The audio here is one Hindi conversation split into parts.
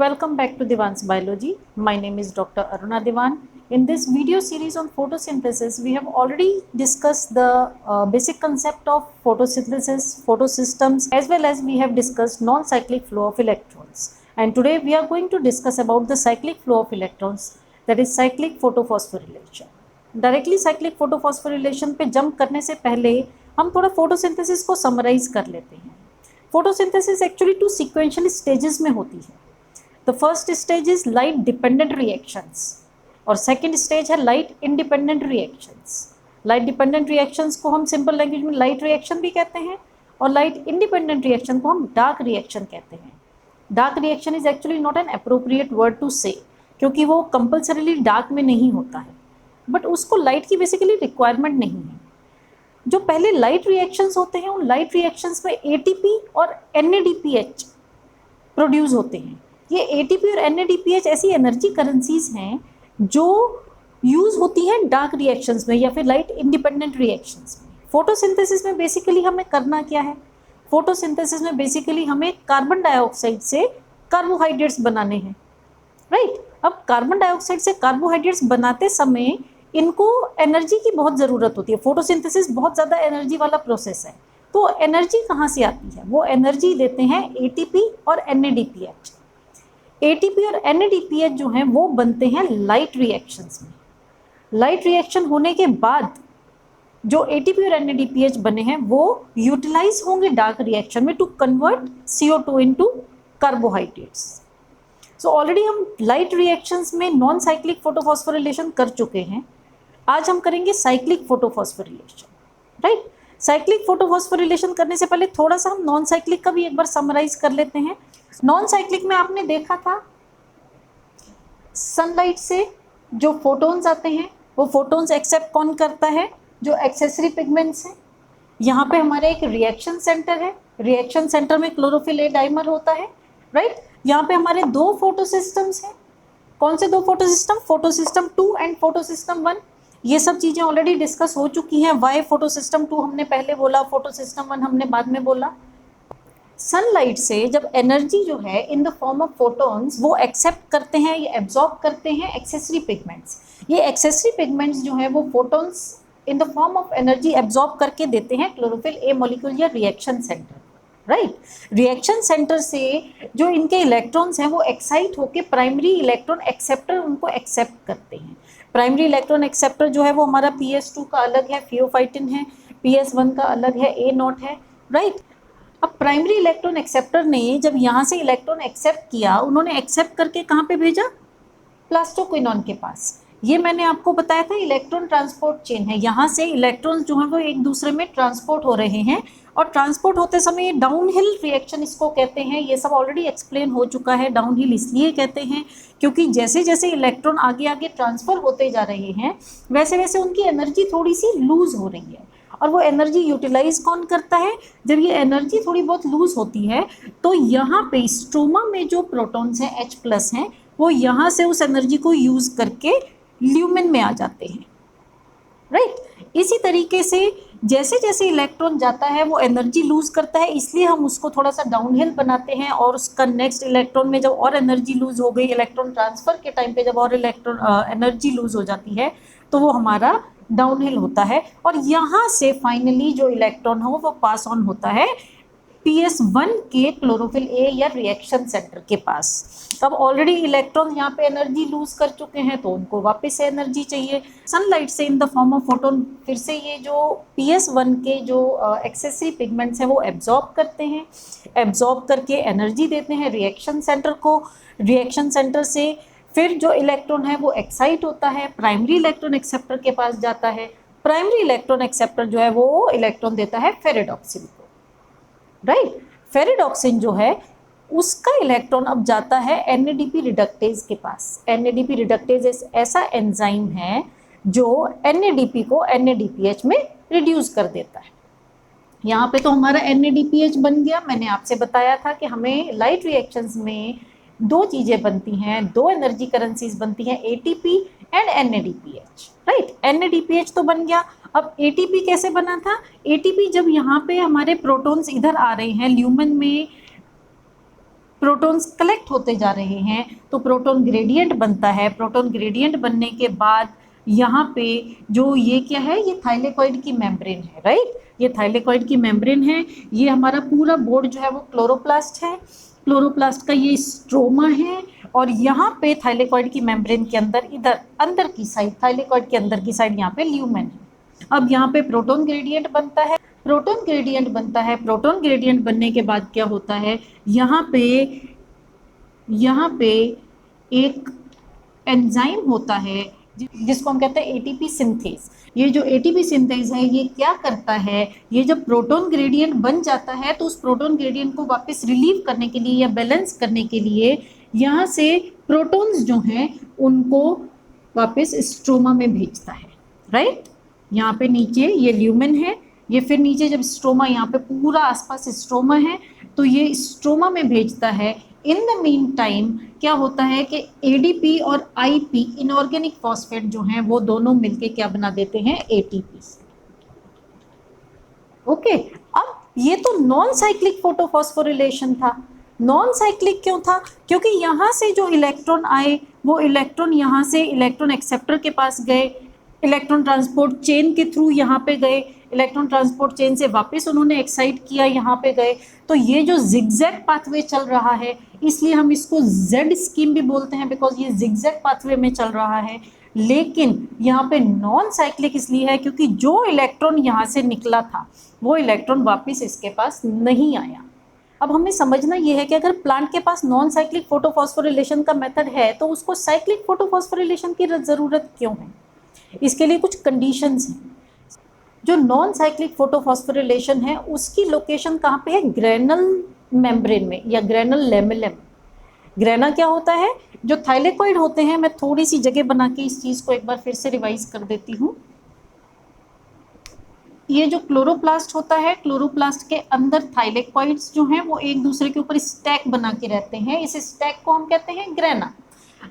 Welcome back to Divan's Biology. My name is Dr. Aruna Divan. In this video series on photosynthesis, we have already discussed the basic concept of photosynthesis, photosystems, as well as we have discussed non-cyclic flow of electrons. And today we are going to discuss about the cyclic flow of electrons, that is cyclic photophosphorylation. Directly cyclic photophosphorylation पे जंप करने से पहले हम थोड़ा फोटोसिंथेसिस को समराइज कर लेते हैं. फोटोसिंथेसिस एक्चुअली 2 सीक्वेंशियल स्टेजेस में होती है. The first stage is light dependent reactions और सेकंड स्टेज है light independent reactions. Light dependent reactions को हम सिंपल लैंग्वेज में लाइट रिएक्शन भी कहते हैं और लाइट इंडिपेंडेंट रिएक्शन को हम डार्क रिएक्शन कहते हैं. Dark reaction is actually not an appropriate word to say, क्योंकि वो कंपल्सरीली डार्क में नहीं होता है, बट उसको लाइट की बेसिकली रिक्वायरमेंट नहीं है. जो पहले लाइट रिएक्शंस होते हैं उन लाइट रिएक्शंस में एटीपी और एनएडीपीएच प्रोड्यूस होते हैं. ये एटीपी और एनएडीपीएच ऐसी एनर्जी करेंसीज हैं जो यूज होती हैं डार्क रिएक्शंस में या फिर लाइट इंडिपेंडेंट रिएक्शंस में. फोटोसिंथेसिस में बेसिकली हमें करना क्या है? फोटोसिंथेसिस में बेसिकली हमें कार्बन डाइऑक्साइड से कार्बोहाइड्रेट्स बनाने हैं, राइट. अब कार्बन डाइऑक्साइड से कार्बोहाइड्रेट्स बनाते समय इनको एनर्जी की बहुत ज़रूरत होती है. फोटोसिंथेसिस बहुत ज़्यादा एनर्जी वाला प्रोसेस है. तो एनर्जी कहाँ से आती है? वो एनर्जी देते हैं एटीपी और एनएडीपीएच. एटीपी और एनएडीपीएच जो हैं वो बनते हैं लाइट रिएक्शंस में. लाइट रिएक्शन होने के बाद जो एटीपी और एनएडीपीएच बने हैं वो यूटिलाइज होंगे डार्क रिएक्शन में to convert CO2 into carbohydrates. So already हम लाइट रिएक्शंस में नॉन साइक्लिक फोटोफॉस्फोरिलेशन कर चुके हैं. आज हम करेंगे cyclic photophosphorylation, right. Cyclic photophosphorylation करने से पहले थोड़ा सा हम नॉन साइक्लिक का भी एक बार समराइज कर लेते हैं. नॉन साइक्लिक में आपने देखा था सनलाइट से जो फोटोन्स आते हैं वो फोटोन्स एक्सेप्ट कौन करता है? जो एक्सेसरी पिगमेंट्स हैं. यहाँ पे हमारे एक रिएक्शन सेंटर है. रिएक्शन सेंटर में क्लोरोफिल ए डाइमर होता है, राइट. यहाँ पे हमारे 2 फोटोसिस्टम्स हैं. कौन से 2 फोटोसिस्टम? Photosystem 2 and photosystem 1. ये सब चीज़ें ऑलरेडी डिस्कस हो चुकी हैं. वाई फोटोसिस्टम 2 हमने पहले बोला, फोटोसिस्टम 1 हमने बाद में बोला. सनलाइट से जब एनर्जी जो है in the form of photons वो एक्सेप्ट करते हैं, ये एब्जॉर्ब करते हैं एक्सेसरी पिगमेंट्स. ये एक्सेसरी पिगमेंट्स जो है वो photons in the form of energy absorb करके देते हैं क्लोरोफिल ए मॉलिक्यूल या reaction centre, right. Reaction centre से जो इनके इलेक्ट्रॉन्स हैं वो एक्साइट होकर प्राइमरी इलेक्ट्रॉन एक्सेप्टर उनको एक्सेप्ट करते हैं. प्राइमरी इलेक्ट्रॉन एक्सेप्टर जो है वो हमारा PS2 का अलग है, फियोफाइटिन है. PS1 का अलग है, A0 है, राइट. अब प्राइमरी इलेक्ट्रॉन एक्सेप्टर ने जब यहाँ से इलेक्ट्रॉन एक्सेप्ट किया, उन्होंने एक्सेप्ट करके कहाँ पे भेजा? प्लास्टोक्विनोन के पास. ये मैंने आपको बताया था इलेक्ट्रॉन ट्रांसपोर्ट चेन है. यहाँ से इलेक्ट्रॉन्स जो हैं वो एक दूसरे में ट्रांसपोर्ट हो रहे हैं और ट्रांसपोर्ट होते समय ये डाउनहिल रिएक्शन इसको कहते हैं. ये सब ऑलरेडी एक्सप्लेन हो चुका है. डाउनहिल इसलिए कहते हैं क्योंकि जैसे जैसे इलेक्ट्रॉन आगे आगे ट्रांसफ़र होते जा रहे हैं वैसे वैसे उनकी एनर्जी थोड़ी सी लूज़ हो रही है. और वो एनर्जी यूटिलाइज कौन करता है? जब ये एनर्जी थोड़ी बहुत लूज़ होती है तो यहाँ पे स्ट्रोमा में जो प्रोटॉन्स हैं H+ हैं वो यहाँ से उस एनर्जी को यूज़ करके ल्यूमेन में आ जाते हैं, राइट. इसी तरीके से जैसे जैसे इलेक्ट्रॉन जाता है वो एनर्जी लूज़ करता है, इसलिए हम उसको थोड़ा सा डाउनहिल बनाते हैं और उसका नेक्स्ट इलेक्ट्रॉन में जब और एनर्जी लूज़ हो गई, इलेक्ट्रॉन ट्रांसफ़र के टाइम पे जब और इलेक्ट्रॉन एनर्जी लूज़ हो जाती है तो वो हमारा डाउनहिल होता है. और यहाँ से फाइनली जो इलेक्ट्रॉन हो वो पास ऑन होता है PS1 के क्लोरोफिल ए या रिएक्शन सेंटर के पास. अब ऑलरेडी इलेक्ट्रॉन यहाँ पे एनर्जी लूज कर चुके हैं तो उनको वापस से एनर्जी चाहिए. सनलाइट से in the form of photon फिर से ये जो PS1 के जो एक्सेसरी पिगमेंट्स हैं वो एब्जॉर्ब करते हैं. एब्जॉर्ब करके एनर्जी देते हैं रिएक्शन सेंटर को. रिएक्शन सेंटर से फिर जो इलेक्ट्रॉन है वो एक्साइट होता है, प्राइमरी इलेक्ट्रॉन एक्सेप्टर के पास जाता है. प्राइमरी इलेक्ट्रॉन एक्सेप्टर जो है वो इलेक्ट्रॉन देता है फेरिडॉक्सिन को, राइट. फेरिडॉक्सिन जो है उसका इलेक्ट्रॉन अब जाता है NADP रिडक्टेज के पास. NADP रिडक्टेज ऐसा एंजाइम है जो NADP को NADPH में रिड्यूस कर देता है. यहाँ पे तो हमारा NADPH बन गया. मैंने आपसे बताया था कि हमें लाइट रिएक्शंस में 2 चीज़ें बनती हैं, 2 एनर्जी करेंसीज बनती हैं, ATP and NADPH, right. NADPH तो बन गया. अब ATP कैसे बना था? ATP जब यहाँ पे हमारे प्रोटॉन्स इधर आ रहे हैं ल्यूमेन में प्रोटॉन्स कलेक्ट होते जा रहे हैं तो प्रोटॉन ग्रेडियंट बनता है। प्रोटॉन ग्रेडियंट बनने के बाद यहाँ पे जो ये क्या है, ये थाइलेकॉइड की मेम्ब्रेन है, राइट। ये थाइलेकॉइड की मेम्ब्रेन है। ये हमारा पूरा बोर्ड जो है वो क्लोरोप्लास्ट है। क्लोरोप्लास्ट का ये स्ट्रोमा है और यहाँ पे थाइलेकॉइड की मेम्ब्रेन के अंदर इधर अंदर की साइड, थाइलेकॉइड के अंदर की साइड यहाँ पे ल्यूमेन है। अब यहाँ पे प्रोटॉन ग्रेडियंट बनता है। प्रोटॉन ग्रेडियंट बनता है। प्रोटॉन ग्रेडियंट बनने के बाद क्या होता है, यहाँ पे एक एंजाइम होता है जिसको हम कहते हैं एटीपी सिंथेज। ये जो एटीपी सिंथेज है ये क्या करता है, ये जब प्रोटॉन ग्रेडियंट बन जाता है तो उस प्रोटॉन ग्रेडियंट को वापस रिलीव करने के लिए या बैलेंस करने के लिए यहाँ से प्रोटॉन्स जो हैं उनको वापस स्ट्रोमा में भेजता है, राइट। यहाँ पे नीचे ये ल्यूमेन है, ये फिर नीचे जब स्ट्रोमा, यहाँ पे पूरा आसपास स्ट्रोमा है तो ये स्ट्रोमा में भेजता है। इन द मीन टाइम क्या होता है कि एडीपी और आईपी इनऑर्गेनिक फॉस्फेट जो हैं वो दोनों मिलके क्या बना देते हैं, एटीपी। ओके, अब ये तो नॉन साइक्लिक फोटोफॉस्फोरिलेशन था। नॉन साइक्लिक क्यों था, क्योंकि यहाँ से जो इलेक्ट्रॉन आए वो इलेक्ट्रॉन यहाँ से इलेक्ट्रॉन एक्सेप्टर के पास गए, इलेक्ट्रॉन ट्रांसपोर्ट चेन के थ्रू यहाँ पे गए, इलेक्ट्रॉन ट्रांसपोर्ट चेन से वापस उन्होंने एक्साइट किया, यहाँ पे गए। तो ये जो जिगजैग पाथवे चल रहा है इसलिए हम इसको जेड स्कीम भी बोलते हैं, बिकॉज ये जिगजैग पाथवे में चल रहा है। लेकिन यहाँ पे नॉन साइक्लिक इसलिए है क्योंकि जो इलेक्ट्रॉन यहाँ से निकला था वो इलेक्ट्रॉन वापस इसके पास नहीं आया। अब हमें समझना ये है कि अगर प्लांट के पास नॉन साइक्लिक फोटोफॉस्फोरिलेशन का मेथड है तो उसको साइक्लिक फोटोफॉस्फोरिलेशन की ज़रूरत क्यों है। इसके लिए कुछ कंडीशंस हैं। जो नॉन साइक्लिक फोटोफॉस्फोरिलेशन है उसकी लोकेशन कहाँ पे है, ग्रेनल मेम्ब्रेन में या ग्रेनल लेमेलम। ग्रेना क्या होता है, जो थाइलेकॉइड होते हैं, मैं थोड़ी सी जगह बना के इस चीज़ को एक बार फिर से रिवाइज कर देती हूँ। ये जो क्लोरोप्लास्ट होता है, क्लोरोप्लास्ट के अंदर थाइलेकॉइड्स जो हैं वो एक दूसरे के ऊपर स्टैक बना के रहते हैं। इस स्टैक को हम कहते हैं ग्रेना।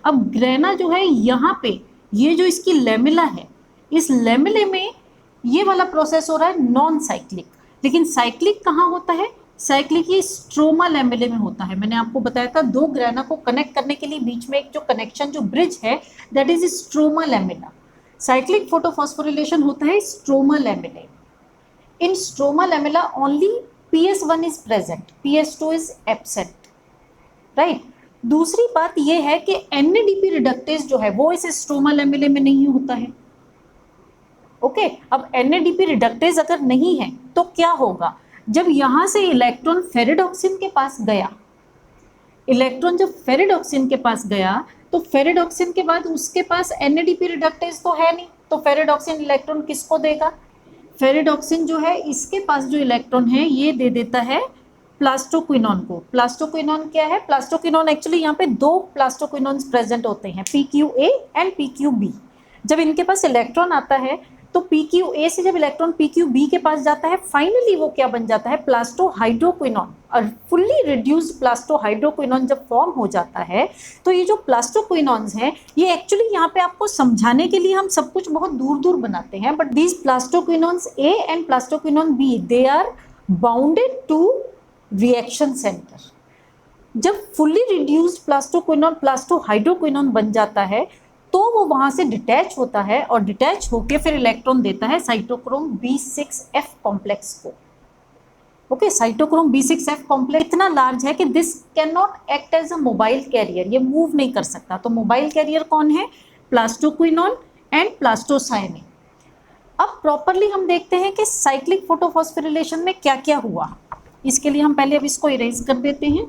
अब ग्रेना जो है यहाँ पे ये जो इसकी लेमिला है, इस लेमिले में ये वाला प्रोसेस हो रहा है नॉन साइक्लिक। लेकिन साइक्लिक कहाँ होता है, साइक्लिक ये स्ट्रोमा लेमिले में होता है। मैंने आपको बताया था दो ग्रेना को कनेक्ट करने के लिए बीच में एक जो कनेक्शन, जो ब्रिज है, that is stroma lamella. Cyclic photophosphorylation होता है stroma lamellae. In stroma lamella only PS1 is present, PS2 is absent, right. दूसरी बात यह है कि NADP रिडक्टेज जो है वो इस स्ट्रोमा लेमिले में नहीं होता है। ओके, अब NADP रिडक्टेज अगर नहीं है तो क्या होगा, जब यहाँ से इलेक्ट्रॉन फेरिडॉक्सिन के पास गया, इलेक्ट्रॉन जब फेरिडॉक्सिन के पास गया तो फेरिडॉक्सिन के बाद उसके पास NADP रिडक्टेज तो है नहीं, तो फेरिडॉक्सिन इलेक्ट्रॉन किसको देगा, फेरिडॉक्सिन जो है इसके पास जो इलेक्ट्रॉन है ये दे देता है प्लास्टोक्विनोन को। प्लास्टोक्विनोन क्या है, प्लास्टोक्विनोन एक्चुअली यहाँ पे दो प्लास्टोक्विनोन्स प्रेजेंट होते हैं, PQA एंड PQB। जब इनके पास इलेक्ट्रॉन आता है तो PQA से जब इलेक्ट्रॉन PQB के पास जाता है, फाइनली वो क्या बन जाता है, प्लास्टोहाइड्रोक्विनोन। और फुल्ली रिड्यूस्ड प्लास्टोहाइड्रोक्विनोन जब फॉर्म हो जाता है तो ये जो प्लास्टोक्विनोन्स हैं ये एक्चुअली यहाँ पे आपको समझाने के लिए हम सब कुछ बहुत दूर दूर बनाते हैं, but these plastoquinones A and plastoquinone B they are bounded to reaction centre. जब फुल्ली रिड्यूस्ड प्लास्टोक्विनोन प्लास्टोहाइड्रोक्विनोन बन जाता है तो वो वहां से डिटैच होता है और डिटैच होके फिर इलेक्ट्रॉन देता है साइटोक्रोम B6F कॉम्प्लेक्स को। ओके, साइटोक्रोम B6F कॉम्प्लेक्स इतना लार्ज है कि this can not act as a mobile carrier, ये मूव नहीं कर सकता। तो मोबाइल कैरियर कौन है, प्लास्टोक्विनोन एंड प्लास्टोसाइनिन। अब प्रॉपरली हम देखते हैं कि साइक्लिक फोटोफॉस्फोरिलेशन में क्या क्या हुआ। इसके लिए हम पहले अब इसको इरेज कर देते हैं।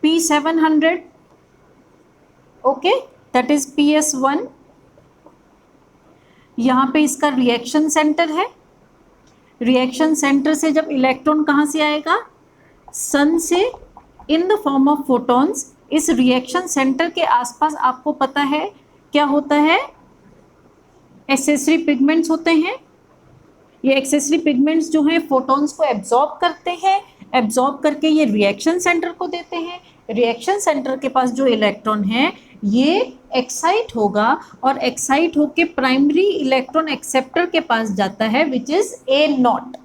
P700, okay, that is PS1। यहाँ पे इसका रिएक्शन सेंटर है। रिएक्शन सेंटर से जब इलेक्ट्रॉन कहाँ से आएगा, सन से, in the form of photons. इस रिएक्शन सेंटर के आसपास आपको पता है क्या होता है, एक्सेसरी पिगमेंट्स होते हैं। ये एक्सेसरी पिगमेंट्स जो हैं फोटॉन्स को एब्जॉर्ब करते हैं, एब्जॉर्ब करके ये रिएक्शन सेंटर को देते हैं। रिएक्शन सेंटर के पास जो इलेक्ट्रॉन है ये एक्साइट होगा और एक्साइट होके प्राइमरी इलेक्ट्रॉन एक्सेप्टर के पास जाता है, which is A0।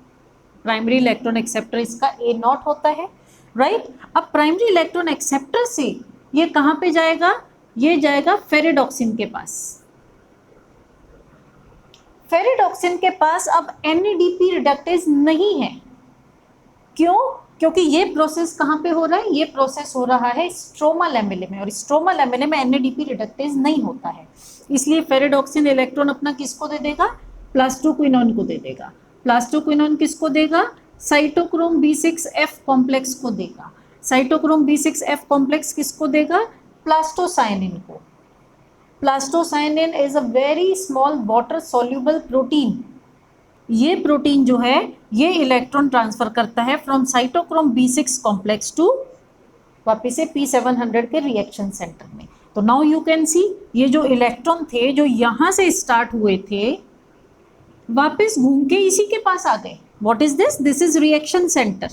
Primary electron acceptor इसका A0 होता है, राइट। अब प्राइमरी इलेक्ट्रॉन एक्सेप्टर से ये कहाँ पे जाएगा, ये जाएगा फेरिडॉक्सिन के पास। फेरिडॉक्सिन के पास अब NADP रिडक्टेज नहीं है, क्यों? क्योंकि ये प्रोसेस कहाँ पे हो रहा है, ये प्रोसेस हो रहा है स्ट्रोमा लैमेले में, और स्ट्रोमा लैमेले में NADP रिडक्टेज नहीं होता है, इसलिए फेरिडॉक्सिन इलेक्ट्रॉन अपना किसको दे देगा, प्लास्टोक्विनोन को दे देगा। प्लास्टोक्विनोन किसको देगा, साइटोक्रोम B6F कॉम्प्लेक्स को देगा। साइटोक्रोम B6F कॉम्प्लेक्स किसको देगा, प्लास्टोसाइनिन को। Plastocyanin is a very small water soluble protein. ये प्रोटीन जो है ये इलेक्ट्रॉन ट्रांसफर करता है from cytochrome B6 complex to वापिस से P700 के रिएक्शन सेंटर में। तो नाउ यू कैन सी ये जो इलेक्ट्रॉन थे जो यहाँ से स्टार्ट हुए थे वापस घूम के इसी के पास आ गए। What is this, this is reaction centre.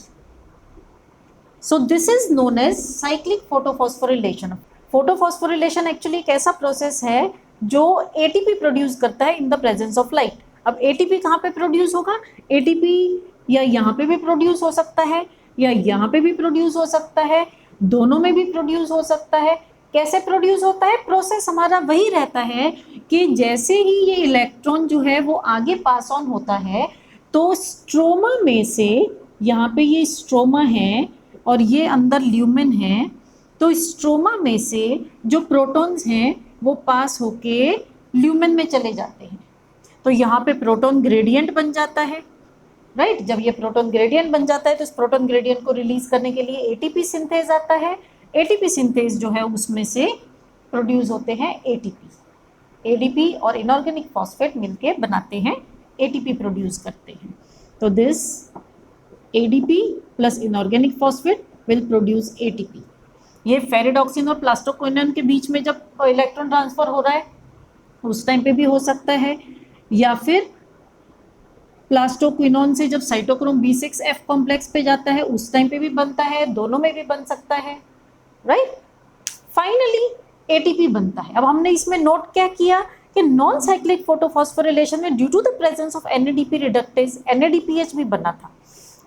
So this is known as cyclic photophosphorylation. Photophosphorylation actually एक ऐसा प्रोसेस है जो ATP प्रोड्यूस करता है in the presence of light. अब ATP कहाँ पे प्रोड्यूस होगा, ATP या यहाँ पे भी प्रोड्यूस हो सकता है या यहाँ पे भी प्रोड्यूस हो सकता है, दोनों में भी प्रोड्यूस हो सकता है। कैसे प्रोड्यूस होता है, प्रोसेस हमारा वही रहता है कि जैसे ही ये इलेक्ट्रॉन जो है वो आगे पास ऑन होता है तो स्ट्रोमा में से, यहाँ पे ये स्ट्रोमा है और ये अंदर ल्यूमेन है, तो स्ट्रोमा में से जो प्रोटॉन्स हैं वो पास होके ल्यूमेन में चले जाते हैं। तो यहाँ पे प्रोटॉन ग्रेडियंट बन जाता है, राइट। जब ये प्रोटॉन ग्रेडियंट बन जाता है तो इस प्रोटॉन ग्रेडियंट को रिलीज करने के लिए ATP सिंथेज आता है। ATP सिंथेज जो है उसमें से प्रोड्यूस होते हैं ATP। ADP और इनऑर्गेनिक फॉस्फेट मिलके बनाते हैं ATP प्रोड्यूस करते हैं। तो this ADP plus inorganic phosphate will produce ATP। ये फेरिडॉक्सिन और प्लास्टोक्विनोन के बीच में जब इलेक्ट्रॉन ट्रांसफर हो रहा है उस टाइम पे भी हो सकता है, या फिर प्लास्टोक्विनोन से जब साइटोक्रोम B6F कॉम्प्लेक्स पे जाता है उस टाइम पे भी बनता है, दोनों में भी बन सकता है, राइट। फाइनली ATP बनता है। अब हमने इसमें नोट क्या किया कि नॉन साइक्लिक फोटोफॉस्फोरिलेशन में due to the presence of NADP reductase NADPH भी बना था,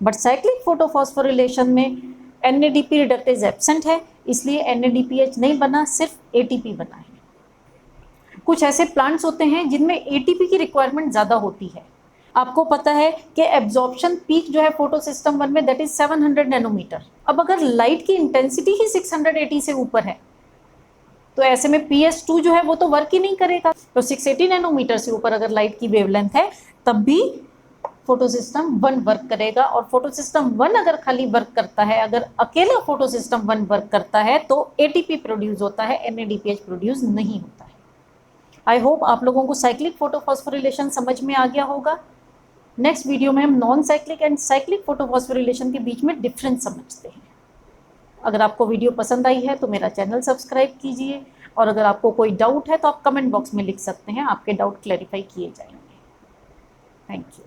बट साइक्लिक फोटोफॉस्फोरिलेशन में NADP रिडक्टेज एब्सेंट है, इसलिए NADPH नहीं बना, सिर्फ ATP बना है। कुछ ऐसे प्लांट्स होते हैं जिनमें ATP की रिक्वायरमेंट ज़्यादा होती है। आपको पता है कि एब्जॉर्प्शन पीक जो है फोटोसिस्टम 1 में दैट इज 700 नैनोमीटर। अब अगर लाइट की इंटेंसिटी ही 680 से ऊपर है तो ऐसे में PS2 जो है वो तो वर्क ही नहीं करेगा। तो 680 नैनोमीटर से ऊपर अगर लाइट की वेवलेंथ है तब भी फोटोसिस्टम 1 वर्क करेगा, और फोटोसिस्टम 1 अगर खाली वर्क करता है, अगर अकेला फोटोसिस्टम 1 वर्क करता है तो ATP प्रोड्यूस होता है, NADPH प्रोड्यूस नहीं होता है। आई होप आप लोगों को साइक्लिक फोटोफॉस्फोरिलेशन समझ में आ गया होगा। नेक्स्ट वीडियो में हम non cyclic and cyclic photophosphorylation के बीच में डिफरेंस समझते हैं। अगर आपको वीडियो पसंद आई है तो मेरा चैनल सब्सक्राइब कीजिए, और अगर आपको कोई डाउट है तो आप कमेंट बॉक्स में लिख सकते हैं, आपके डाउट क्लैरिफाई किए जाएंगे। Thank you.